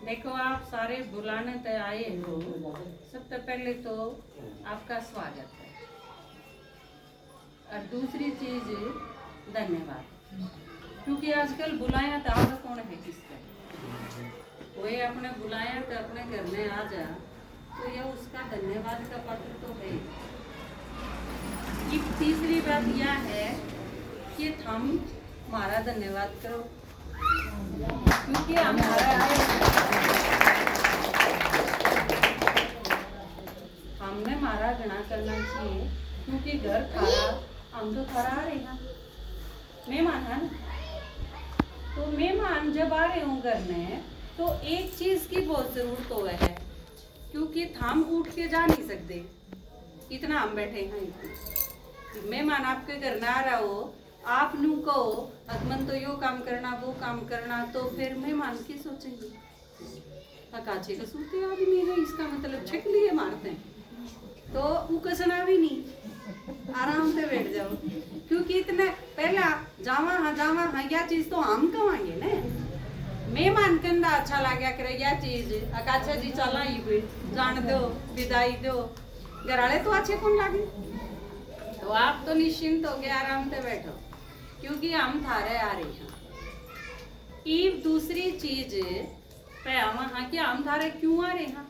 देखो आप सारे बुलाने तो आए हो, सबसे पहले तो आपका स्वागत है और दूसरी चीज धन्यवाद, क्योंकि आजकल बुलाया तो आगे कौन है किसका, कोई अपने बुलाया तो अपने घर में आ जा तो यह उसका धन्यवाद का पात्र तो है। एक तीसरी बात यह है कि हम हमारा धन्यवाद करो, क्योंकि हमारा हमने हमारा गणा करना चाहिए, क्योंकि घर थारा हम तो थारा आ रहे हैं मेहमान है ना। तो मेहमान जब आ रहे हों घर में तो एक चीज की बहुत जरूरत हो है, क्योंकि हम उठ के जा नहीं सकते, इतना हम बैठे हैं। मेहमान आपके घर में आ रहा हो, आप नू कहो अकमन तो यो काम करना वो काम करना, तो फिर मेहमान की सोचेंगे काचे का सूते आदमी है, इसका मतलब छक लिए मारते हैं, तो वो कसना भी नहीं, आराम से बैठ जाओ, क्योंकि इतना पहला जावा हाँ यह चीज तो हम कमाएंगे ना। मेहमान कंधा अच्छा लगा करे यह चीज अकाछा जी चला ही भी जान दो विदाई दो, घराले तो अच्छे कौन लगे, तो आप तो निश्चिंत हो गए आराम से बैठो, क्योंकि हम थारे आ रहे हैं। एक दूसरी चीज पे हाँ कि हम थारे क्यों आ रहे हैं,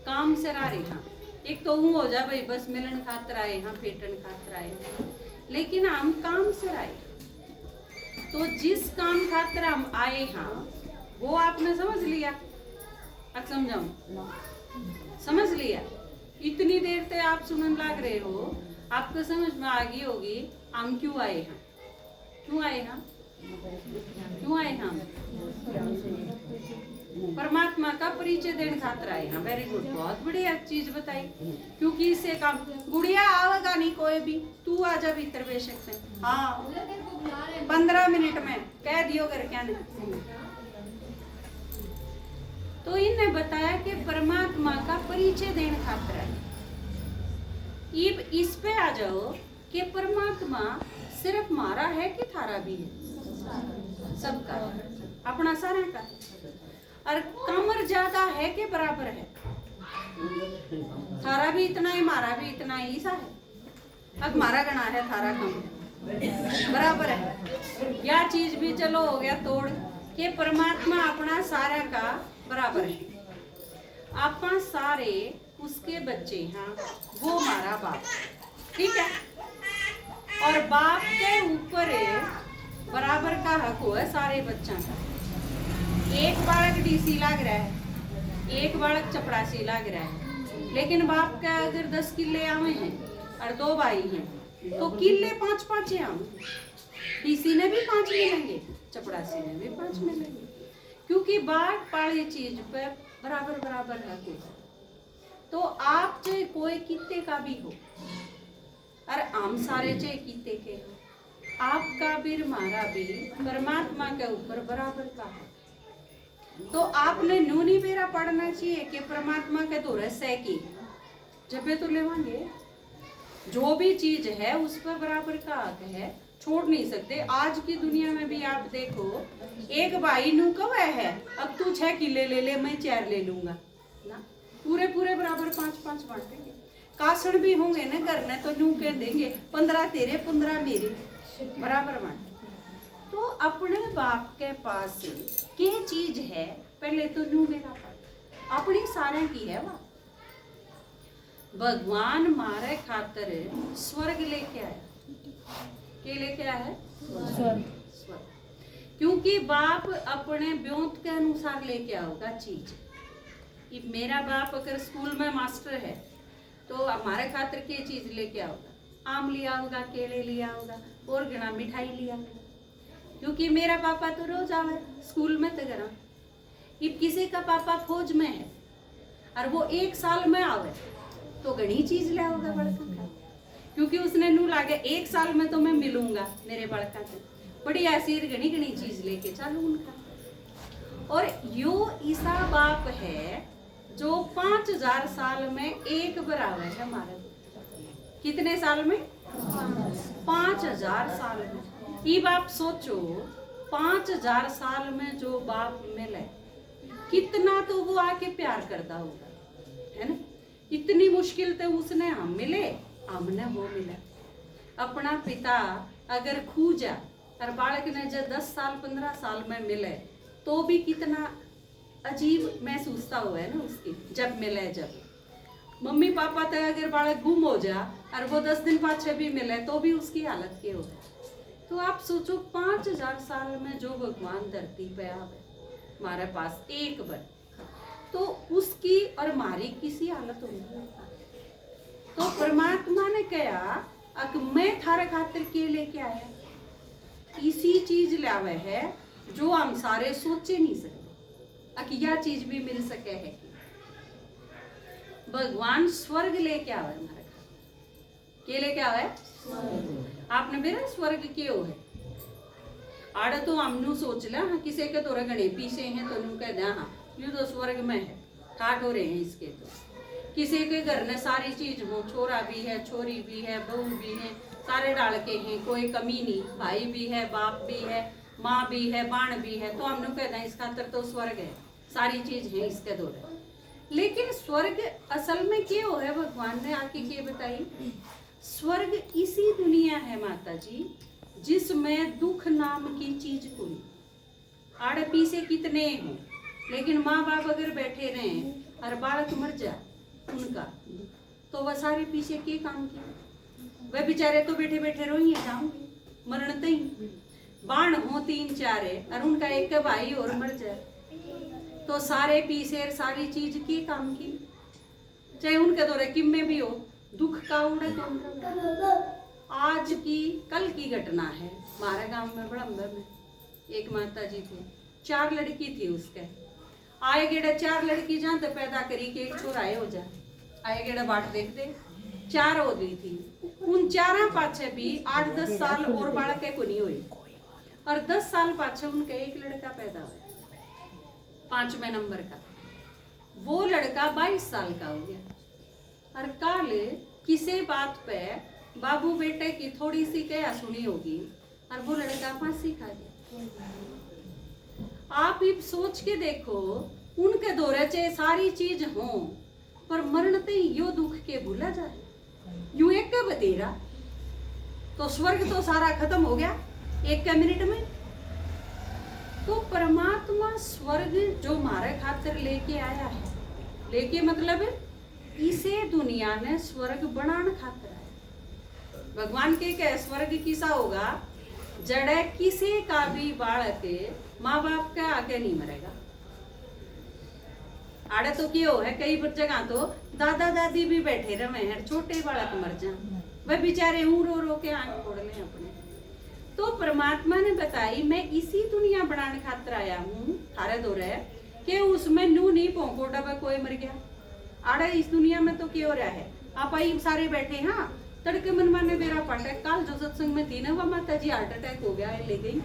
काम से आ रहे हैं। एक तो वो हो जा भाई बस मिलन खातर आए हैं, पेटन खातर आए हैं, लेकिन हम काम से आए, तो जिस काम खातर हम आए हैं वो आपने समझ लिया, अब समझाऊं, समझ लिया। इतनी देर से आप सुनने लग रहे हो, आपको समझ में आ गई होगी हम क्यों आए हैं, क्यों आए हैं, क्यों आए हैं। परमात्मा का परिचय देने खातिर आए हैं। वेरी गुड, बहुत बढ़िया चीज बताई, क्योंकि इससे काम गुड़िया आवेगा नहीं कोई भी, तू आ जा भीतर बेशक से, हाँ 15 मिनट में कह दियो कर क्या नहीं। तो इन्हें बताया कि परमात्मा का परिचय देने खातिर आए। इस पे आ जाओ कि परमात्मा सिर्फ मारा है कि थारा भी है, सबका अपना सारा का, और कमर ज्यादा है कि बराबर है, थारा भी इतना ही मारा भी इतना ही सा है। अब मारा गणा है थारा कम बराबर है, यह चीज भी चलो हो गया तोड़ के परमात्मा अपना सारा का बराबर है, अपन सारे उसके बच्चे हैं, वो हमारा बाप, ठीक है। और बाप के ऊपर बराबर का हक हुआ सारे बच्चों का। एक बालक डीसी लग रहा है, एक बालक चपरासी लग रहा है, लेकिन बाप का अगर 10 किले आवे हैं और 2 भाई हैं तो किले 5-5 आवे, डीसी ने भी 5 मिलेंगे, चपरासी ने भी 5 मिलेंगे, क्योंकि बाप पाले चीज पर बराबर बराबर हक है। तो आप चाहे कोई कित्ते का भी हो, और हम सारे चाहे कित्ते के हो, आपका भी हमारा भी परमात्मा के ऊपर बराबर का है। तो आपने नूनी बेरा पढ़ना चाहिए कि परमात्मा के तो रस्से की जब तो लेवांगे, जो भी चीज है उस पर बराबर का हक है, छोड़ नहीं सकते। आज की दुनिया में भी आप देखो, एक भाई नू कब है अब तू 6 किले ले ले मैं 4 ले लूंगा ना, पूरे पूरे बराबर 5-5 बांटेंगे। कासड़ भी होंगे ना घर में तो नू कह देंगे 15 तेरे 15 मेरे, बराबर बांटे। तो अपने बाप के पास क्या चीज है, पहले तो नू मेरा पास अपनी सारे की है। वह भगवान मारे खातर स्वर्ग लेके आया, क्या लेके आया है, स्वर्ग, क्योंकि बाप अपने ब्योंत के अनुसार लेके आओगा चीज। मेरा बाप अगर स्कूल में मास्टर है तो हमारे खातिर क्या चीज लेके आओगा, आम लिया होगा, केले लिया होगा, और गणा मिठाई लिया होगा, क्योंकि मेरा पापा तो रोज आवे स्कूल में तो गणा। किसी का पापा फौज में है और वो 1 साल में आवे तो घनी चीज ले होगा बड़का का, क्योंकि उसने नू लागे 1 साल में तो मैं मिलूंगा मेरे बड़का से, बड़ी ऐसी घनी घनी चीज लेके चलू उनका। और यो ईसा बाप है जो 5000 साल में एक बराबर है हमारे, कितने साल में, 5000 साल में। ये बाप सोचो 5000 साल में जो बाप मिले, कितना तो वो आके प्यार करता होगा, है ना। इतनी मुश्किल तो उसने हम मिले, हमने वो मिला। अपना पिता अगर खू जा और बालक ने जब 10 साल 15 साल में मिले तो भी कितना अजीब महसूसता हुआ है ना उसकी, जब मिले। जब मम्मी पापा तक अगर बालक गुम हो जा और वो 10 दिन पाछे भी मिले तो भी उसकी हालत क्या होगी। तो आप सोचो 5000 साल में जो भगवान धरती पे आवे हमारे पास एक बार, तो उसकी और हमारी किसी हालत होगी। तो परमात्मा ने कहा अक मैं थारे खातिर के लेके आया, इसी चीज लावे है जो हम सारे सोचे नहीं सकते, अक यह चीज भी मिल सके है। भगवान स्वर्ग लेके आवे हमारे खातिर, के लेके आवे। आपने मेरा स्वर्ग क्यों है आड़े तो हमनु सोच ला, हाँ किसी के तो रगड़े पीछे हैं तो कह दे हाँ यू तो स्वर्ग में है, ठाट हो रहे हैं इसके। तो किसी के घर में सारी चीज हो, छोरा भी है, छोरी भी है, बहू भी है, सारे डाल के हैं, कोई कमी नहीं, भाई भी है, बाप भी है, माँ भी है, बाण भी है, तो हमने कहना इस खातर तो स्वर्ग है, सारी चीज है इसके दौरे। लेकिन स्वर्ग असल में क्यों है, भगवान ने आके क्या बताई। स्वर्ग इसी दुनिया है माता जी जिसमें दुख नाम की चीज कोई आड़े पीछे कितने हों, लेकिन माँ बाप अगर बैठे रहे और बालक मर जाए उनका, तो वह सारे पीछे के काम की, वह बेचारे तो बैठे बैठे रोइए जाऊंगे मरण तई। बाण हो 3-4 और उनका एक भाई और मर जाए तो सारे पीछे सारी चीज की काम की, चाहे उनके दौरे किम में भी हो, दुख का उड़े तो। आज की कल की घटना है, हमारे गांव में बड़ंबर में एक माता जी थी, 4 लड़की थी उसके, आए गेड़ा 4 लड़की जहाँ तो पैदा करी के एक छोरा हो जाए, आए गेड़ा बाट देख दे 4 हो गई थी। उन 4 पाछे भी 8-10 साल और बालक को नहीं हुई, और 10 साल पाछे उनका एक लड़का पैदा हुआ 5वें नंबर का, वो लड़का 22 साल का हो गया। और काल किसी बात पे बाबू बेटे की थोड़ी सी क्या सुनी होगी और वो लड़का फांसी खा गया। आप ही सोच के देखो, उनके दौरे चाहे सारी चीज हो पर मरणते यो दुख के भूला जाए, यूं एक का बतेरा तो स्वर्ग तो सारा खत्म हो गया एक मिनट में। तो परमात्मा स्वर्ग जो हमारे खातिर लेके आया है, लेके मतलब इसे दुनिया ने स्वर्ग बनाने खातिर आया। भगवान के कहे स्वर्ग किसा होगा, जड़े किसी का भी बालक माँ बाप के आगे नहीं मरेगा। आड़े तो क्यों है, कई जगह तो दादा दादी भी बैठे रहे हैं, छोटे बालक मर जाए, वह बेचारे रो रो के आंख फोड़ लें अपने। तो परमात्मा ने बताई मैं इसी दुनिया बनाने खातिर आया हूँ थारे दौरे, कि उसमें नू नहीं पोंको डबा कोई मर गया। आड़े इस दुनिया में तो क्यों रहा है, आप आई सारे बैठे। हाँ तड़के मन माने मेरा पाठक काल जो सत्संग में थी ना, वह माता जी हार्ट अटैक हो गया ले गई,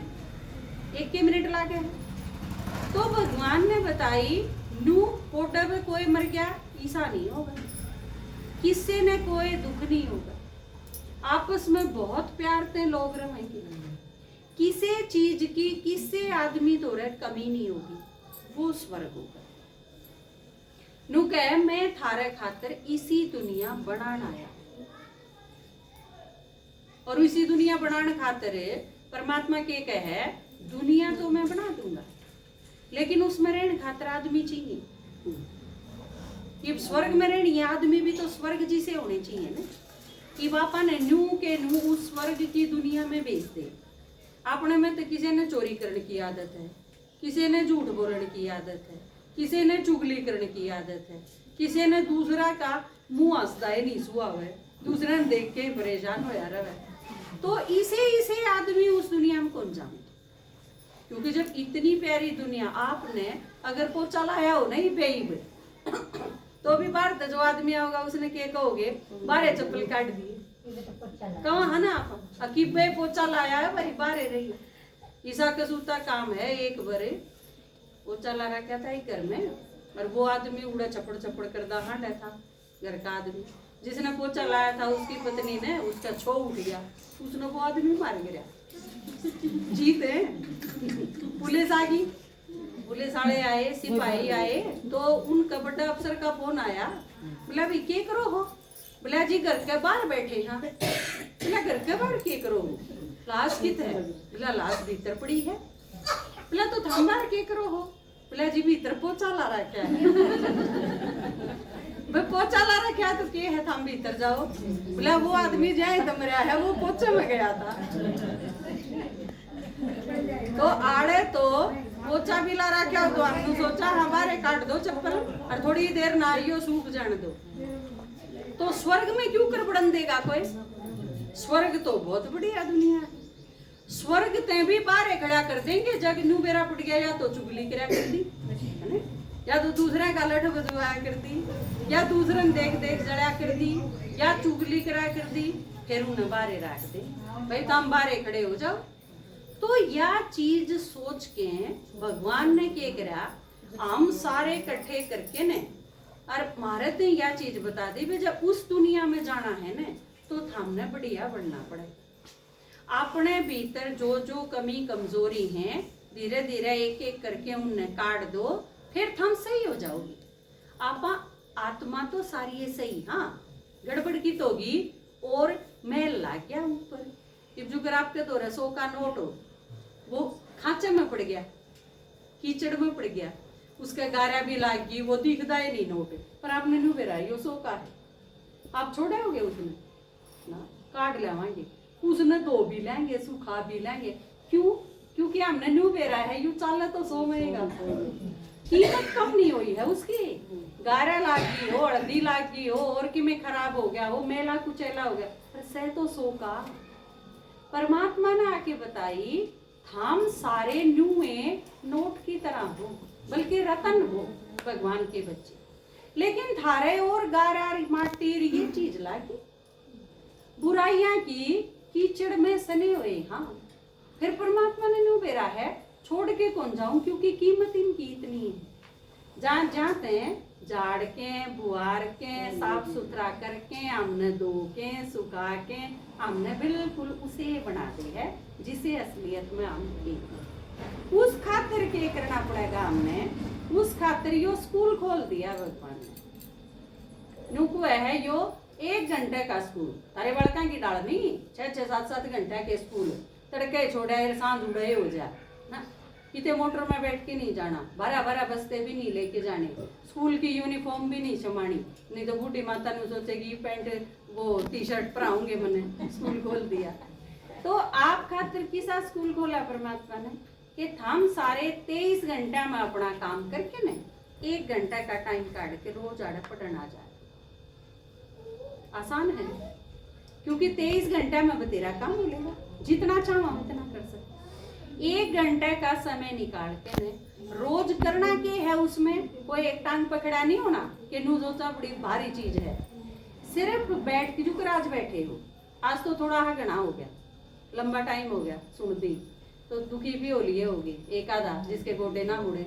1 मिनट लागे। तो भगवान ने बताई नू पोटा में कोई मर गया ईसा नहीं होगा, किसी ने कोई दुख नहीं होगा, आपस में बहुत प्यार से लोग रहेंगे, किसी चीज की किसी आदमी तो कमी नहीं होगी, वो स्वर्ग होगा। नू कहे मैं थारे खातिर इसी दुनिया बनाना आया, और इसी दुनिया बनाने खातिर परमात्मा के कहे दुनिया तो मैं बना दूंगा, लेकिन उसमें रहने खातिर आदमी चाहिए। ये स्वर्ग में रहनी आदमी भी तो स्वर्ग जिसे होने चाहिए ना, कि बापा ने नू के नू उस स्वर्ग की दुनिया में भेज दे। अपने में तो किसी ने चोरी करने की आदत है, किसी ने झूठ बोलने की आदत है, किसी ने चुगली करने की आदत है, किसी ने दूसरा का मुंह हंसदा ही नहीं सुहा हुआ है, दूसरे ने देख के परेशान हो रहा है। तो इसे आदमी उस दुनिया में कौन जाने, क्योंकि जब इतनी प्यारी दुनिया आपने अगर पोचा लाया हो नहीं बेईब, तो भी बाहर जो आदमी होगा उसने क्या कहोगे, बारे चप्पल काट दिए कहा है ना आप, अकीबे पोचा लाया है बरी बारे रही। ईसा का सूता काम है, एक बरे पोचा ला रखा था एक घर में, और वो आदमी उड़ा चपड़ चपड़ कर हांडा था घर का आदमी, जिसने पोचा लाया था उसकी पत्नी ने उसका छो उठ गया, उसने वो आदमी मार गिरा। जीते। पुलिस आ गई, पुलिस वाले आए, सिपाही आए, तो उनका बड़ा अफसर का फोन आया। बोला भी क्या करो हो? बोला जी घर के बाहर बैठे। हाँ, बोला घर के बाहर क्या करो हो? लाश कित है? बोला लाश भीतर पड़ी है। बोला तो थाम बाहर क्या करो हो? बोला जी भीतर पोचा ला रखा है। भाई पोचा ला रखा है तो क्या है, थाम भीतर जाओ। बोला वो आदमी जाए दम रहा है, वो पोचे में गया था। तो आड़े तो पोचा भी ला रखा हो, तो हमने सोचा हमारे काट दो चप्पल और थोड़ी देर नारियो सूख जाने दो। तो स्वर्ग में क्यों कर बड़न देगा कोई? स्वर्ग तो बहुत बढ़िया दुनिया है। स्वर्ग ते भी बाहर खड़ा कर देंगे, जग नू बेरा पड़ गया या तो चुगली करा कर दी, है ना? या तो दूसरा का लठ बजवाया कर दी, या दूसरे देख देख जड़ा कर दी, या चुगली करा कर दी, फिर उन्हें बाहर रख दे। भाई तुम बाहर खड़े हो जाओ। तो यह चीज सोच के भगवान ने क्या करा, हम सारे इकट्ठे करके ने और महाराज ने यह चीज बता दी, जब उस दुनिया में जाना है ना तो हमने बढ़िया बढ़ना पड़े। अपने भीतर जो जो कमी कमजोरी है धीरे धीरे एक एक करके उन्हें काट दो, फिर थम सही हो जाओगी। आपा आत्मा तो सारी है सही, हाँ गड़बड़ की तो होगी और मैल लाग गया ऊपर। जो आपके तो 100 का नोट हो, वो खांचे में पड़ गया, कीचड़ में पड़ गया, उसका गारा भी लाग गई, वो दिखता ही नहीं नोट, पर आपने नु बेरा यो 100 का है, आप छोड़ोगे उसने ना, काट लेवाएंगे उसने, दो भी लेंगे, सूखा भी लेंगे। क्यों? क्योंकि हमने न्यू बेरा है, यू चाल तो 100 में कीमत कम नहीं हुई है उसकी। गारा लाग गई हो, हल्दी लाग गई हो, और कि में खराब हो गया हो, मेला कुचेला हो गया, पर सह तो 100 का। परमात्मा ने आके बताई हम सारे न्यूए नोट की तरह हो, बल्कि रतन हो भगवान के बच्चे। लेकिन थारे और गारा माटी ये चीज लागी, बुराइयां की कीचड़ में सने हुए। हाँ, फिर परमात्मा ने न्यू बेरा है, छोड़ के कौन जाऊं, क्योंकि कीमत इनकी इतनी है। जहाँ जाते हैं झाड़ के, बुआर के, साफ सुथरा करके, हमने धो के, सुखा के, हमने बिल्कुल उसे बनाते हैं जिसे असलियत में हम एक। उस खातिर के करना पड़ेगा हमने, उस खातिर यो स्कूल खोल दिया भगवान ने। नुको है यो 1 घंटे का स्कूल, तारे बड़का की डाल नहीं 6-6, 7-7 घंटे के स्कूल, तड़के छोड़े सांझ उड़े हो जाए ना। इतने मोटर में बैठ के नहीं जाना, 12-12 बस्ते भी नहीं लेके जाने, स्कूल की यूनिफॉर्म भी नहीं चमानी, नहीं तो बूढ़ी माता ने सोचेगी पैंट वो टी-शर्ट पराऊंगे, मैंने स्कूल खोल दिया। तो आप खातिर किसा स्कूल खोला परमात्मा ने कि हम सारे 23 घंटा में अपना काम करके न 1 घंटा का टाइम काट के रोज आड़े पढ़ना जाए। आसान है, क्योंकि 23 घंटा में बतेरा काम मिलेगा, जितना चाहो उतना कर सकते। 1 घंटे का समय निकाल के ने रोज करना के है, उसमें कोई एक टांग पकड़ा नहीं होना कि नू सोचा बड़ी भारी चीज है। सिर्फ बैठ के जो आज बैठे हो, आज तो थोड़ा घना हो गया, लंबा टाइम हो गया सुन दी तो दुखी भी हो लिए होगी एक आधा, जिसके गोडे ना मुड़े,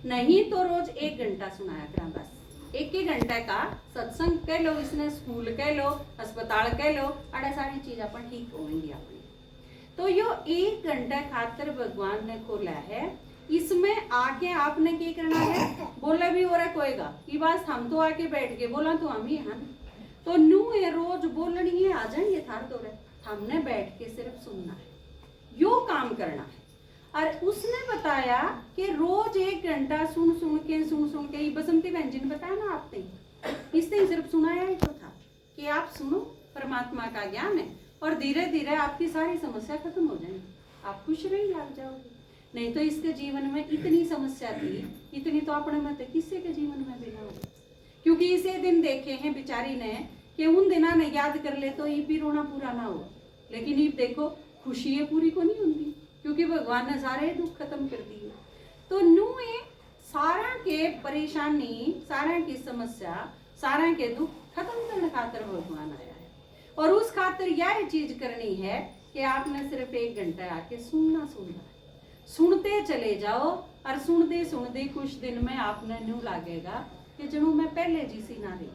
नहीं तो रोज 1 घंटा सुनाया करा। बस 1 घंटे का सत्संग कह लो, इसने स्कूल कह लो, अस्पताल कह लो, अड़े सारी चीज अपन ठीक होंगी अपनी। तो यो 1 घंटे खातिर भगवान ने खोला है। इसमें आके आपने क्या करना है, बोला भी हो रहा कोईगा ये बात, हम तो आके बैठ के बोला तो हम ही हैं, तो नू है रोज बोलनी है, आ जाएंगे थार तो रहे, हमने बैठ के सिर्फ सुनना है, यो काम करना है। और उसने बताया कि रोज 1 घंटा सुन सुन के ये बसंती बहन जी ने बताया ना आपने, इसने सिर्फ सुनाया ही तो था कि आप सुनो, परमात्मा का ज्ञान है और धीरे धीरे आपकी सारी समस्या खत्म हो जाएंगी, आप खुश रही लग जाओगे। नहीं तो इसके जीवन में इतनी समस्या थी, इतनी तो अपने मत किसी के जीवन में भी ना हो, क्योंकि इसे दिन देखे हैं बेचारी ने कि उन दिना ने याद कर ले तो ये भी रोना पूरा ना हो, लेकिन ये देखो खुशी है पूरी को नहीं होती, क्योंकि भगवान ने सारे दुख खत्म कर दिए। तो नुए सारा के परेशानी, सारा की समस्या, सारा के दुख खत्म करने खातिर भगवान आया है। और उस खातिर यह चीज करनी है कि आपने सिर्फ 1 घंटा आके सुनना है, सुनते चले जाओ। और सुनते सुनते कुछ दिन में आपने न्यू लागेगा कि जनू मैं पहले जीसी ना रही।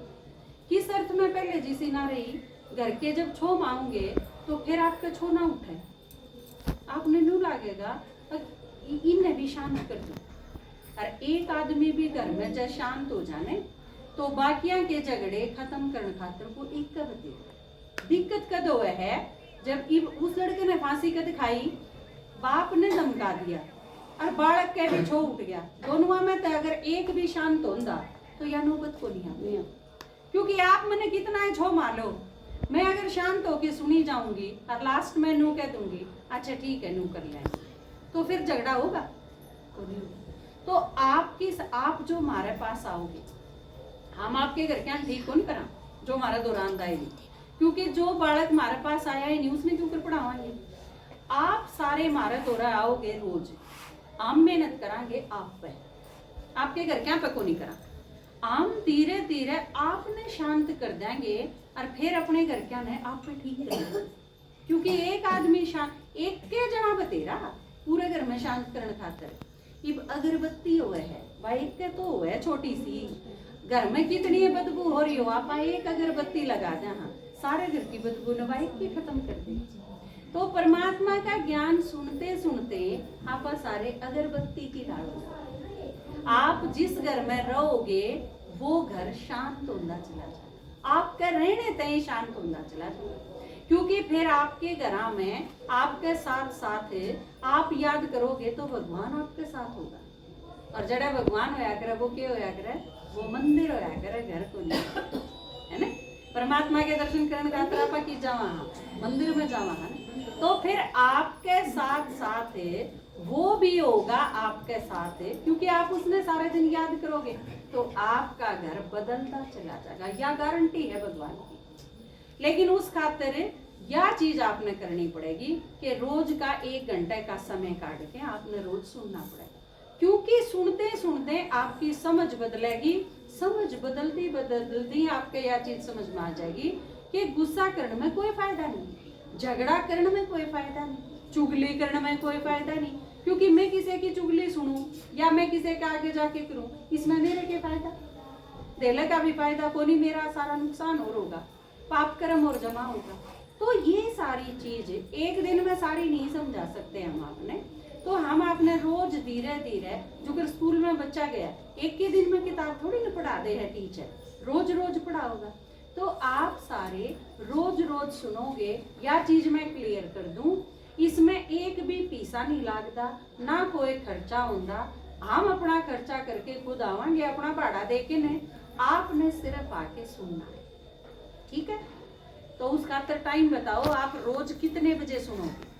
किस अर्थ में पहले जीसी ना रही, घर के जब छो मांगे तो फिर आपके छो ना उठे, आपने नू लागेगा इन्हें भी शांत कर दो। और एक आदमी भी घर में जब शांत हो जाने तो बाकियां के झगड़े खत्म करने खातर को एक का बतेगा। दिक्कत कद हुआ है जब उस लड़के ने फांसी कद खाई, बाप ने धमका दिया और बालक के भी छो उठ गया, दोनों में तो अगर एक भी शांत होता तो यह नौबत को नहीं आनी। क्योंकि आप मैंने कितना ही छो मारो, मैं अगर शांत होके सुनी जाऊंगी और लास्ट में नू कह दूंगी अच्छा ठीक है नू कर लेंगे, तो फिर झगड़ा होगा तो नहीं होगा। तो आप जो हमारे पास आओगे, हम आपके घर क्या ठीक कौन करा जो हमारा दौरान दाएगी, क्योंकि जो बालक हमारे पास आया ही नहीं उसने क्यों कर पढ़ावांगे। आप सारे हमारे दौरा आओगे रोज, हम मेहनत करांगे आप पे, आपके घर क्या पे को नहीं करा, हम धीरे धीरे आपने शांत कर देंगे और फिर अपने घर क्या है आप पे ठीक करेंगे। क्योंकि एक आदमी शांत, एक के जना बतेरा पूरे घर में शांत करने खातर। इब अगरबत्ती हुआ है भाई के तो हुआ है छोटी सी, घर में कितनी बदबू हो रही हो, आप एक अगरबत्ती लगा देना सारे घर की बदबू नवाई की खत्म कर दी। तो परमात्मा का ज्ञान सुनते सुनते आप सारे अगरबत्ती की डालो। आप जिस घर में रहोगे वो घर शांत होता चला जाएगा, आपका रहने तय शांत होता चला जाएगा। क्योंकि फिर आपके घर में आपके साथ साथ आप याद करोगे तो भगवान आपके साथ होगा। और जड़ा भगवान होया करे वो क्या होया करे, वो मंदिर होया करे, घर को नहीं है ना। परमात्मा के दर्शन करने का तरह की जावा मंदिर में जावा है, तो फिर आपके साथ साथ वो भी होगा आपके साथ, क्योंकि आप उसने सारे दिन याद करोगे तो आपका घर बदलता चला जाएगा, या गारंटी है भगवान की। लेकिन उस खातिर यह चीज आपने करनी पड़ेगी कि रोज का 1 घंटे का समय काट के आपने रोज सुनना पड़ेगा, क्योंकि सुनते सुनते आपकी समझ बदलेगी। समझ बदलती बदलती आपके यह चीज समझ में आ जाएगी कि गुस्सा करने में कोई फायदा नहीं, झगड़ा करने में कोई फायदा नहीं, चुगली करने में कोई फायदा नहीं। क्योंकि मैं किसी की चुगली सुनूं या मैं किसी के आगे जाके करूं, इसमें मेरे के फायदा, देले का भी फायदा को नहीं, मेरा सारा नुकसान और होगा, पाप कर्म और जमा होगा। तो ये सारी चीज एक दिन में सारी नहीं समझा सकते हम आपने, तो हम आपने रोज धीरे धीरे, जो अगर स्कूल में बच्चा गया एक ही दिन में किताब थोड़ी ना पढ़ा दे है टीचर, रोज रोज पढ़ाओगा। तो आप सारे रोज रोज सुनोगे, या चीज मैं क्लियर कर दूं, इसमें एक भी पैसा नहीं लगता, ना कोई खर्चा होता, हम अपना खर्चा करके खुद आवांगे, अपना भाड़ा दे के ने, आपने सिर्फ आके सुनना है, ठीक है। तो उसका टाइम बताओ, आप रोज कितने बजे सुनोगे?